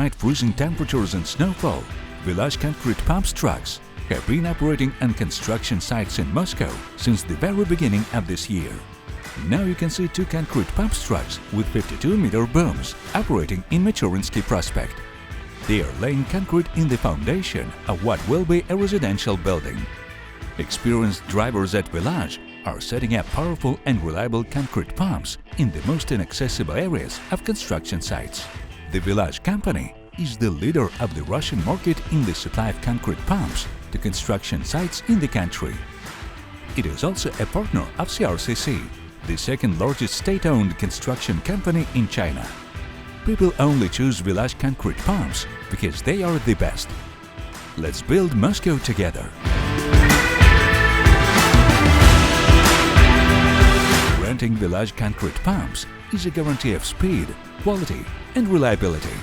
despite freezing temperatures and snowfall, VilAzh concrete pumps trucks have been operating on construction sites in Moscow since the very beginning of this year. Now you can see two concrete pumps trucks with 52-meter booms operating in Michurinsky Prospect. They are laying concrete in the foundation of what will be a residential building. Experienced drivers at VilAzh are setting up powerful and reliable concrete pumps in the most inaccessible areas of construction sites. The VilAzh company is the leader of the Russian market in the supply of concrete pumps to construction sites in the country. It is also a partner of CRCC, the second largest state-owned construction company in China. People only choose VilAzh concrete pumps because they are the best. Let's build Moscow together. Renting VilAzh concrete pumps is a guarantee of speed, quality and reliability.